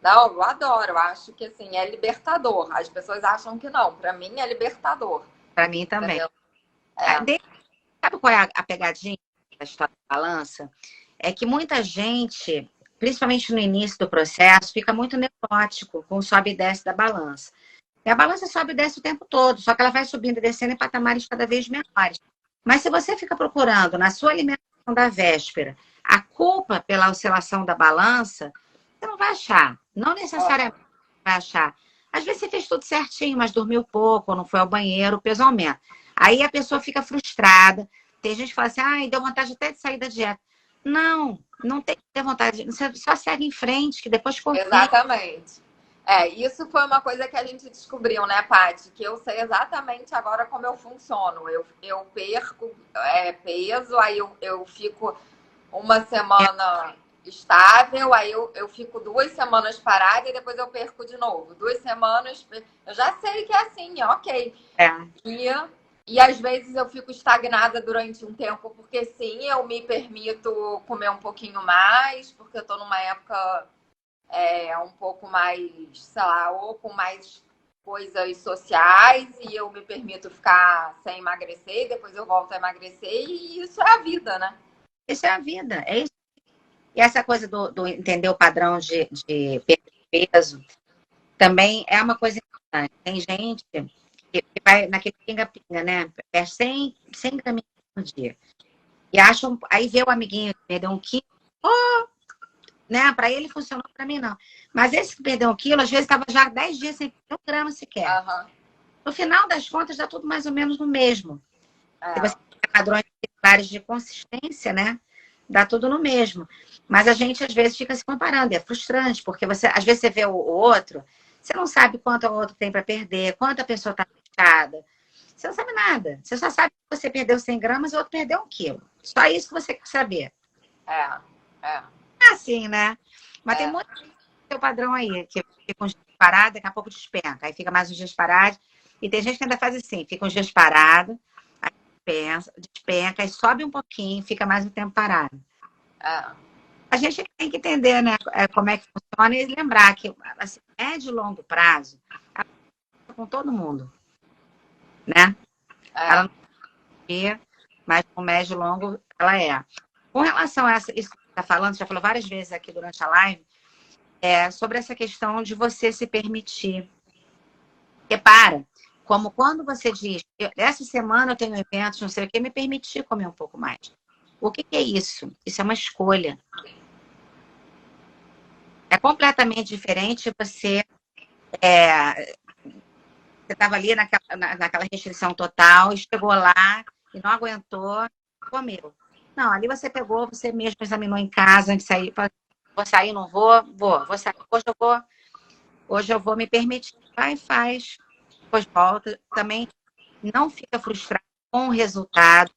Não, eu adoro. Eu acho que assim, é libertador. As pessoas acham que não. Para mim é libertador. Para mim também. É. Sabe qual é a pegadinha da história da balança? É que muita gente, principalmente no início do processo, fica muito neurótico com o sobe e desce da balança. E a balança sobe e desce o tempo todo, só que ela vai subindo e descendo em patamares cada vez menores. Mas se você fica procurando na sua alimentação da véspera a culpa pela oscilação da balança, você não vai achar. Não necessariamente vai achar. Às vezes você fez tudo certinho, mas dormiu pouco, ou não foi ao banheiro, o peso aumenta. Aí a pessoa fica frustrada. Tem gente que fala assim, ai, deu vontade até de sair da dieta. Não, não tem que ter vontade. Você só segue em frente, que depois corrige. Exatamente. Isso foi uma coisa que a gente descobriu, né, Paty? Que eu sei exatamente agora como eu funciono. Eu perco peso, aí eu fico uma semana estável, aí eu fico 2 semanas parada e depois eu perco de novo. 2 semanas, eu já sei que é assim, ok. E às vezes eu fico estagnada durante um tempo, porque sim, eu me permito comer um pouquinho mais, porque eu tô numa época um pouco mais, sei lá, ou com mais coisas sociais, e eu me permito ficar sem emagrecer, e depois eu volto a emagrecer, e isso é a vida, né? Isso é a vida, é isso. E essa coisa do entender o padrão de peso também é uma coisa importante. Tem gente que vai naquele pinga-pinga, né? É 100 graminhas por dia. E acham, aí vê o amiguinho que perdeu 1 quilo, né? Para ele funcionou, para mim não. Mas esse que perdeu 1 quilo, às vezes estava já 10 dias sem perder 1 grama sequer. Uhum. No final das contas, dá tudo mais ou menos no mesmo. Se você tem padrões similares de consistência, né? Dá tudo no mesmo. Mas a gente, às vezes, fica se comparando. É frustrante, porque às vezes, você vê o outro, você não sabe quanto o outro tem para perder, quanto a pessoa está fechada. Você não sabe nada. Você só sabe que você perdeu 100 gramas e o outro perdeu 1 quilo. Só isso que você quer saber. É assim, né? Mas tem muito seu padrão aí, que fica uns dias parado, daqui a pouco despenca. Aí fica mais uns dias parado. E tem gente que ainda faz assim, fica uns dias parado, despenca e sobe um pouquinho, fica mais um tempo parado. A gente tem que entender, né, como é que funciona e lembrar que assim, médio e longo prazo com todo mundo, né? Ela não é, mas com médio e longo ela é. Com relação a isso que está falando, já falou várias vezes aqui durante a live, sobre essa questão de você se permitir. Repara, como quando você diz, essa semana eu tenho eventos, não sei o que, me permitir comer um pouco mais. O que é isso? Isso é uma escolha. É completamente diferente você estava ali naquela restrição total e chegou lá e não aguentou, comeu. Não, ali você pegou, você mesmo examinou em casa antes de sair. Vou sair, não vou? Vou sair. Hoje eu vou me permitir. Vai e faz. Depois volta. Também não fica frustrado com o resultado.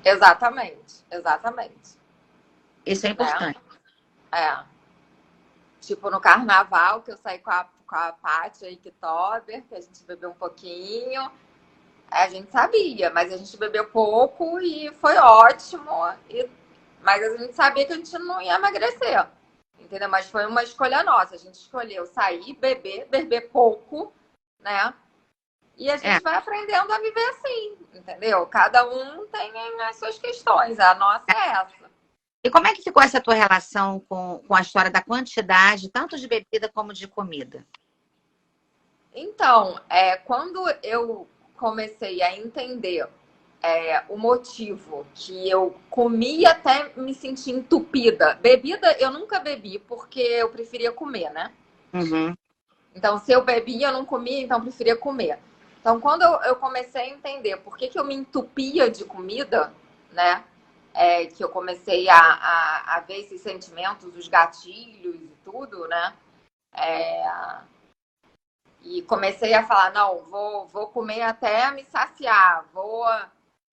Exatamente, exatamente. Isso é importante. Tipo, no carnaval, que eu saí com a Paty e Iktober, que a gente bebeu um pouquinho. A gente sabia, mas a gente bebeu pouco e foi ótimo. Mas a gente sabia que a gente não ia emagrecer. Entendeu? Mas foi uma escolha nossa. A gente escolheu sair, beber pouco, né? E a gente vai aprendendo a viver assim, entendeu? Cada um tem as suas questões. A nossa é essa. E como é que ficou essa tua relação com a história da quantidade, tanto de bebida como de comida? Então, quando eu comecei a entender o motivo que eu comia até me sentir entupida. Bebida eu nunca bebi porque eu preferia comer, né? Uhum. Então, se eu bebia, eu não comia, então eu preferia comer. Então, quando eu comecei a entender por que eu me entupia de comida, né? Que eu comecei a ver esses sentimentos, os gatilhos e tudo, né? E comecei a falar, não, vou comer até me saciar, vou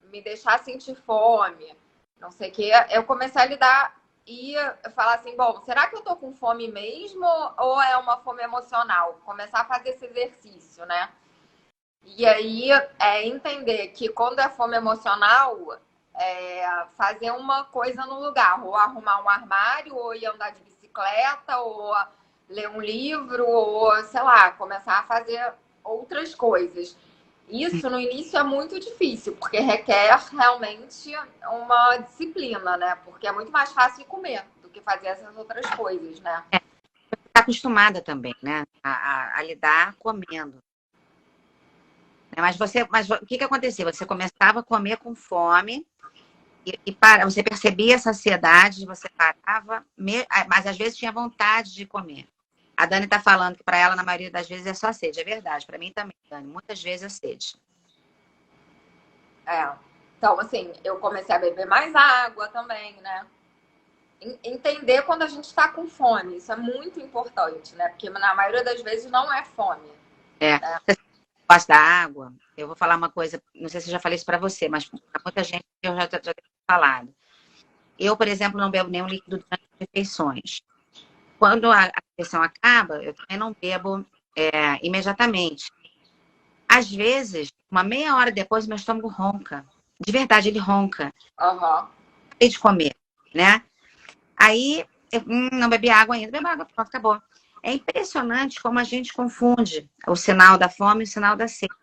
me deixar sentir fome, não sei o que. Eu comecei a lidar e falar assim, bom, será que eu tô com fome mesmo ou é uma fome emocional? Começar a fazer esse exercício, né? E aí, entender que quando é fome emocional, fazer uma coisa no lugar, ou arrumar um armário, ou ir andar de bicicleta, ou ler um livro, ou, sei lá, começar a fazer outras coisas. Isso, no início, é muito difícil, porque requer realmente uma disciplina, né? Porque é muito mais fácil comer do que fazer essas outras coisas, né? Está acostumada também, né? A lidar comendo. Mas o que acontecia? Você começava a comer com fome você percebia a saciedade, você parava, mas às vezes tinha vontade de comer. A Dani está falando que para ela, na maioria das vezes, é só sede. É verdade, para mim também, Dani. Muitas vezes é sede. Então, assim, eu comecei a beber mais água também, né? Entender quando a gente está com fome. Isso é muito importante, né? Porque na maioria das vezes não é fome. Né? Você gosta da água? Eu vou falar uma coisa, não sei se eu já falei isso para você, mas para muita gente eu já tenho falado. Eu, por exemplo, não bebo nenhum líquido durante as refeições. Quando a refeição acaba, eu também não bebo imediatamente. Às vezes, uma meia hora depois, meu estômago ronca. De verdade, ele ronca. Acabei de comer, né? Aí, eu não bebi água ainda. Bebo água, pronto, acabou. É impressionante como a gente confunde o sinal da fome e o sinal da sede,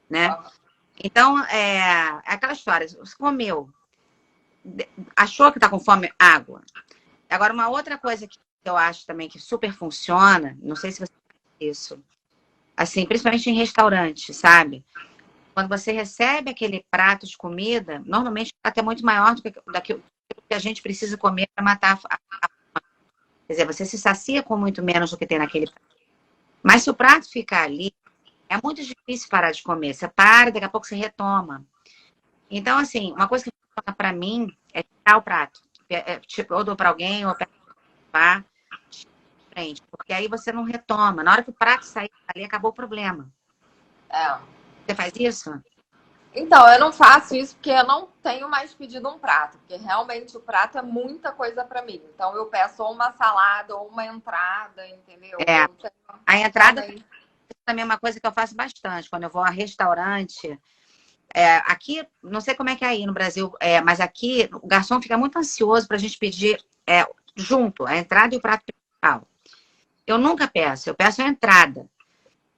né? Então, aquela história. Você comeu, achou que está com fome? Água. Agora, uma outra coisa que eu acho também que super funciona, não sei se você faz isso, assim, principalmente em restaurante, sabe? Quando você recebe aquele prato de comida, normalmente até muito maior do que a gente precisa comer para matar a fome. Quer dizer, você se sacia com muito menos do que tem naquele prato. Mas se o prato ficar ali, é muito difícil parar de comer. Você para, daqui a pouco você retoma. Então, assim, uma coisa que funciona para mim é tirar o prato. Tipo, ou dou para alguém, ou para frente, porque aí você não retoma. Na hora que o prato sair ali, acabou o problema. Você faz isso? Então, eu não faço isso porque eu não tenho mais pedido um prato, porque realmente o prato é muita coisa para mim. Então, eu peço ou uma salada ou uma entrada, entendeu? A entrada também é uma coisa que eu faço bastante. Quando eu vou a restaurante, aqui, não sei como é que é aí no Brasil, mas aqui o garçom fica muito ansioso para a gente pedir junto, a entrada e o prato principal. Eu nunca peço, eu peço a entrada.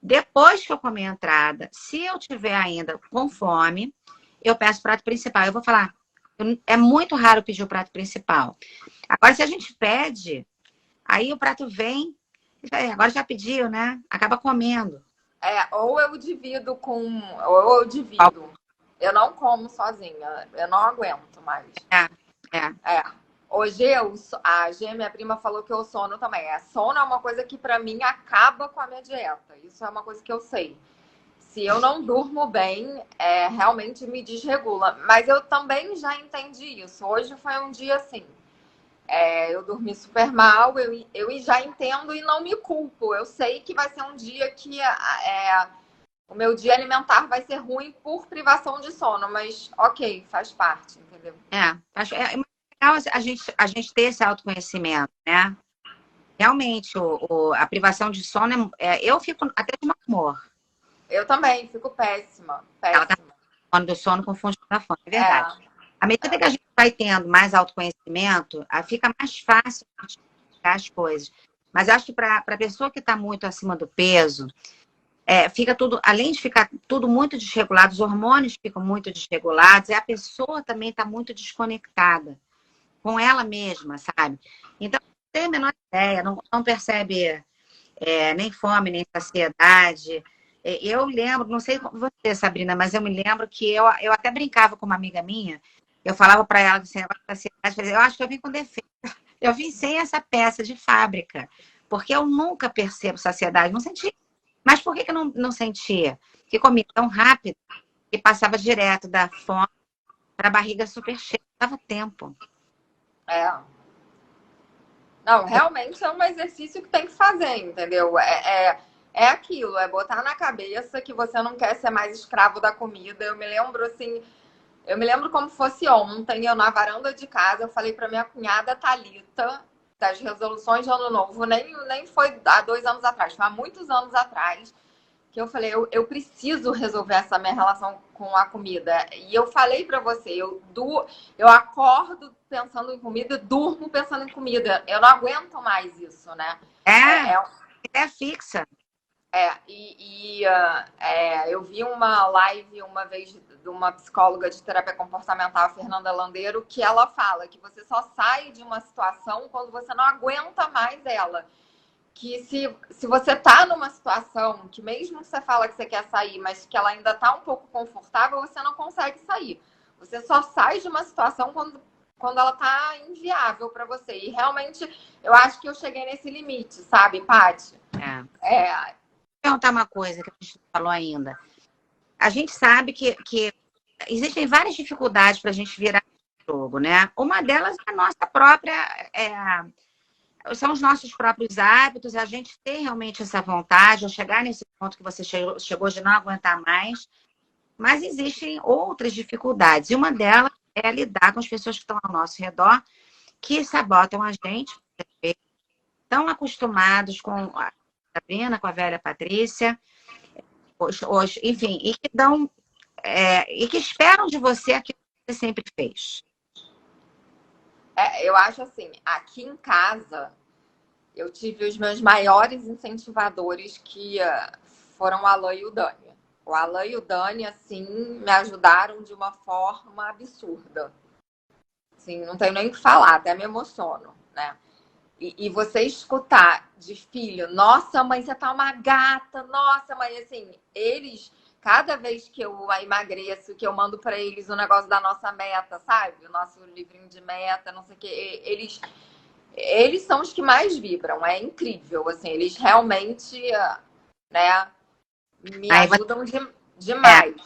Depois que eu comer a entrada, se eu tiver ainda com fome, eu peço o prato principal. Eu vou falar, É muito raro pedir o prato principal. Agora, se a gente pede, aí o prato vem, agora já pediu, né? Acaba comendo. Ou eu divido ou eu divido. Eu não como sozinha, eu não aguento mais. É, é. Hoje a G, minha prima, falou que o sono também. Sono é uma coisa que pra mim acaba com a minha dieta. Isso é uma coisa que eu sei. Se eu não durmo bem, realmente me desregula. Mas eu também já entendi isso. Hoje foi um dia assim. Eu dormi super mal, eu já entendo e não me culpo. Eu sei que vai ser um dia que o meu dia alimentar vai ser ruim por privação de sono, mas ok, faz parte, entendeu? É muito legal a gente ter esse autoconhecimento, né? Realmente, a privação de sono, eu fico até de mau humor. Eu também fico péssima, Ela tá péssima. falando do sono com função da fome, é verdade. À medida que a gente vai tendo mais autoconhecimento, fica mais fácil a gente praticar as coisas. Mas acho que para a pessoa que está muito acima do peso, fica tudo, além de ficar tudo muito desregulado, os hormônios ficam muito desregulados, e a pessoa também está muito desconectada com ela mesma, sabe? Então, não tem a menor ideia, não percebe nem fome, nem saciedade. Eu lembro, não sei você, Sabrina, mas eu me lembro que eu até brincava com uma amiga minha, eu falava para ela que assim, saciedade, eu acho que eu vim com defeito. Eu vim sem essa peça de fábrica, porque eu nunca percebo saciedade, não sentia. Mas por que eu não sentia? Porque comia tão rápido que passava direto da fome para a barriga super cheia, dava tempo. Não, realmente é um exercício que tem que fazer, entendeu? É aquilo, é botar na cabeça que você não quer ser mais escravo da comida. Eu me lembro assim, eu me lembro como fosse ontem, eu na varanda de casa, eu falei para minha cunhada Thalita, das resoluções de ano novo, nem foi há 2 anos atrás, foi há muitos anos atrás, que eu falei, eu preciso resolver essa minha relação com a comida. E eu falei para você, eu acordo pensando em comida, durmo pensando em comida. Eu não aguento mais isso, né? É fixa. Eu vi uma live uma vez de uma psicóloga de terapia comportamental, Fernanda Landeiro, que ela fala que você só sai de uma situação quando você não aguenta mais ela. Que se você tá numa situação que mesmo que você fala que você quer sair, mas que ela ainda tá um pouco confortável, você não consegue sair. Você só sai de uma situação quando ela tá inviável para você. E realmente eu acho que eu cheguei nesse limite, sabe, Paty? Vou perguntar uma coisa que a gente não falou ainda. A gente sabe que existem várias dificuldades para a gente virar o jogo, né? Uma delas é a nossa própria. São os nossos próprios hábitos, a gente ter realmente essa vontade, ou chegar nesse ponto que você chegou de não aguentar mais. Mas existem outras dificuldades. E uma delas é lidar com as pessoas que estão ao nosso redor, que sabotam a gente, estão acostumados com a Sabrina, com a velha Patrícia, enfim, e que dão e que esperam de você aquilo que você sempre fez. Eu acho assim, aqui em casa eu tive os meus maiores incentivadores que foram o Alan e o Dani. O Alan e o Dani, assim, me ajudaram de uma forma absurda. Assim, não tenho nem o que falar, até me emociono, né? E você escutar de filho, nossa, mãe, você tá uma gata, nossa, mãe, assim, eles, cada vez que eu emagreço, que eu mando para eles o negócio da nossa meta, sabe? O nosso livrinho de meta, não sei o quê, eles são os que mais vibram, é incrível, assim, eles realmente, né, me ajudam demais.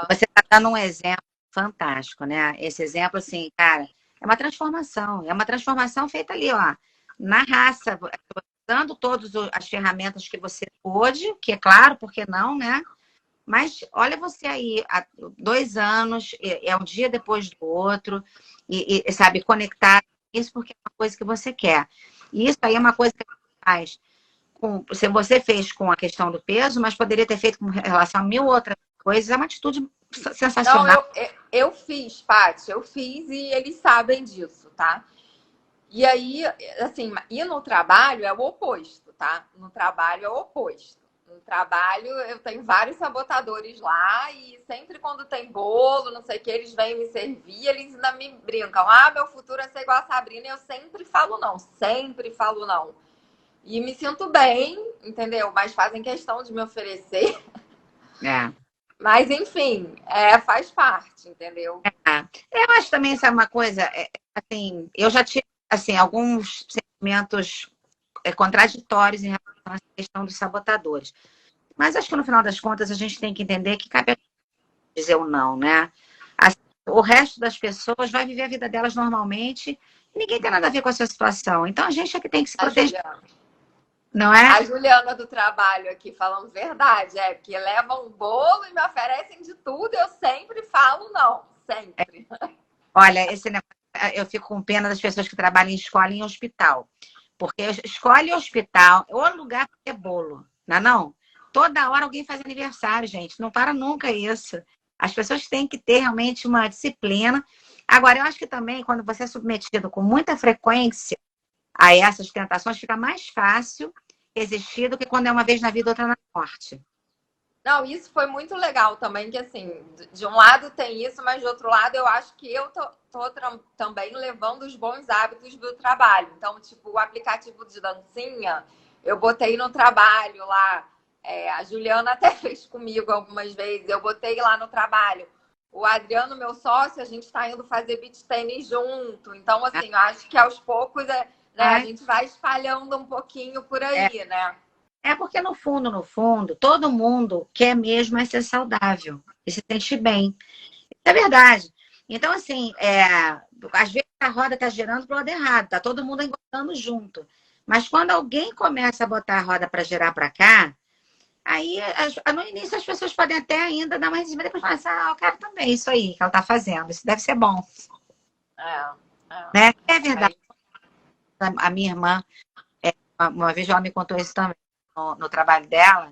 Você está dando um exemplo fantástico, né? Esse exemplo, assim, cara, é uma transformação feita ali, ó, na raça, usando todas as ferramentas que você pôde, que é claro, porque não, né? Mas olha você aí, há 2 anos, é um dia depois do outro, e sabe, conectar isso porque é uma coisa que você quer. E isso aí é uma coisa que faz se você fez com a questão do peso, mas poderia ter feito com relação a 1000 outras coisas, é uma atitude sensacional. Não, eu fiz, Paty, eu fiz e eles sabem disso, tá? E aí, assim, e no trabalho é o oposto, tá? No trabalho é o oposto. no trabalho, eu tenho vários sabotadores lá e sempre quando tem bolo, não sei o que, eles vêm me servir, eles ainda me brincam. Ah, meu futuro é ser igual a Sabrina. E eu sempre falo não, sempre falo não. E me sinto bem, entendeu? Mas fazem questão de me oferecer. É. Mas, enfim, faz parte, entendeu? Eu acho também isso é uma coisa, assim, eu já tive assim, alguns sentimentos contraditórios em relação a essa questão dos sabotadores. Mas acho que no final das contas a gente tem que entender que cabe a gente dizer o não, né? Assim, o resto das pessoas vai viver a vida delas normalmente e ninguém tem nada a ver com a sua situação. Então a gente é que tem que se A proteger, Juliana. não é? A Juliana do trabalho aqui falando verdade, porque levam um bolo e me oferecem de tudo, eu sempre falo não, sempre. Olha, esse negócio, eu fico com pena das pessoas que trabalham em escola e em hospital. Porque escola e hospital é o lugar para ter bolo, não é não? Toda hora alguém faz aniversário, gente. Não para nunca isso. As pessoas têm que ter realmente uma disciplina. Agora, eu acho que também, quando você é submetido com muita frequência a essas tentações, fica mais fácil resistir do que quando é uma vez na vida, outra na morte. Não, isso foi muito legal também, que assim, de um lado tem isso, mas de outro lado eu acho que eu tô também levando os bons hábitos do trabalho. Então, tipo, o aplicativo de dancinha, eu botei no trabalho lá. A Juliana até fez comigo algumas vezes, eu botei lá no trabalho. O Adriano, meu sócio, a gente está indo fazer beach tênis junto. Então, assim, eu acho que aos poucos né, a Ai, gente vai espalhando um pouquinho por é, aí, né? é porque no fundo, todo mundo quer mesmo é ser saudável e se sentir bem. É verdade. Então, assim, às vezes a roda está girando para o lado errado, está todo mundo engordando junto. Mas quando alguém começa a botar a roda para girar para cá, aí no início as pessoas podem até ainda dar uma resistência, depois falar assim, eu quero também isso aí que ela está fazendo, isso deve ser bom. É, é. Né? É verdade. Aí, A minha irmã, uma vez ela me contou isso também no trabalho dela.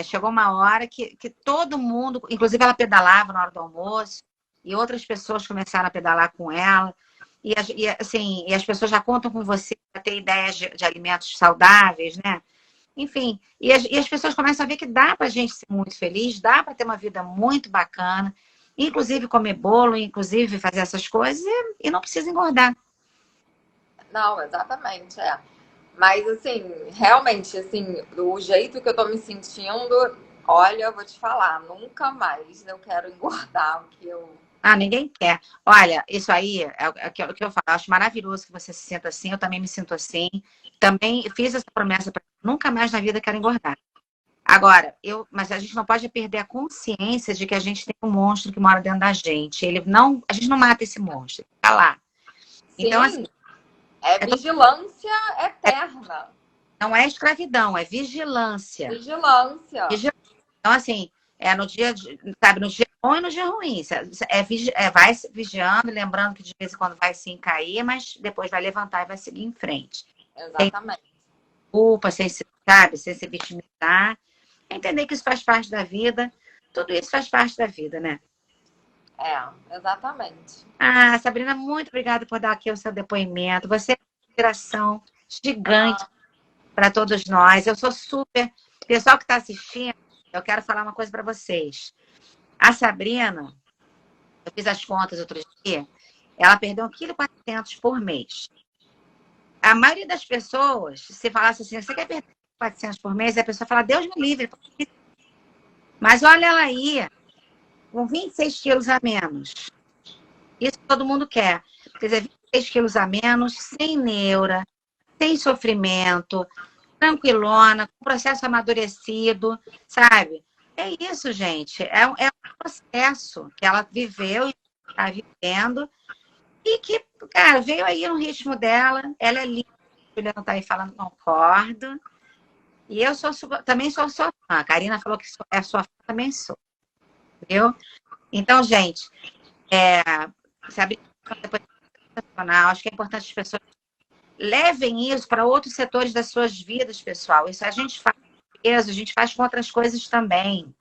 Chegou uma hora que todo mundo, inclusive ela pedalava na hora do almoço, e outras pessoas começaram a pedalar com ela. Assim, e as pessoas já contam com você para ter ideias de alimentos saudáveis, né? Enfim, e as pessoas começam a ver que dá para a gente ser muito feliz, dá para ter uma vida muito bacana, inclusive comer bolo, inclusive fazer essas coisas, e não precisa engordar. não, exatamente, é. Mas, assim, realmente, assim, do jeito que eu tô me sentindo, olha, eu vou te falar, nunca mais eu quero engordar o que eu. Ah, ninguém quer. Olha, isso aí o que eu falo. Eu acho maravilhoso que você se sinta assim. Eu também me sinto assim. Também fiz essa promessa para nunca mais na vida quero engordar. Agora, mas a gente não pode perder a consciência de que a gente tem um monstro que mora dentro da gente. Ele não, a gente não mata esse monstro, ele tá lá. Então, assim, Sim, é é vigilância eterna. não é escravidão, é vigilância. Vigilância. Então, assim, no dia, sabe, no dia bom e no dia ruim. Vai vigiando, lembrando que de vez em quando vai sim cair, mas depois vai levantar e vai seguir em frente. Sem Exatamente. culpa, sem se, sabe, sem se vitimizar. Entender que isso faz parte da vida. Tudo isso faz parte da vida, né? Exatamente. Ah, Sabrina, muito obrigada por dar aqui o seu depoimento. Você é uma inspiração gigante Ah, para todos nós. Eu sou super. Pessoal que está assistindo, eu quero falar uma coisa para vocês. A Sabrina, eu fiz as contas outro dia, ela perdeu 1,4 kg por mês. A maioria das pessoas, se falasse assim, você quer perder 400 por mês? A pessoa fala, Deus me livre. Mas olha ela aí, com 26 quilos a menos. Isso todo mundo quer. Quer dizer, 26 quilos a menos, sem neura, sem sofrimento, tranquilona, com processo amadurecido, sabe? É isso, gente. É um processo que ela viveu e está vivendo. E que, cara, veio aí no ritmo dela. Ela é linda. A Juliana está aí falando, concordo. E eu também sou sua fã. A Karina falou que é sua fã, também sou. Entendeu? Então, gente, sabe, depois profissional, acho que é importante as pessoas levem isso para outros setores das suas vidas, pessoal. Isso a gente faz com peso, a gente faz com outras coisas também.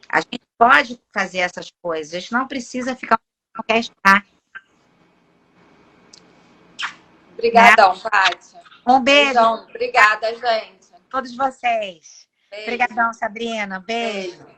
A gente pode fazer essas coisas. A gente não precisa ficar no quer estar, né? obrigadão, Kátia. Um beijo Beijão. Obrigada, gente. a todos vocês. Beijo. Obrigadão, Sabrina. Beijo. Beijo.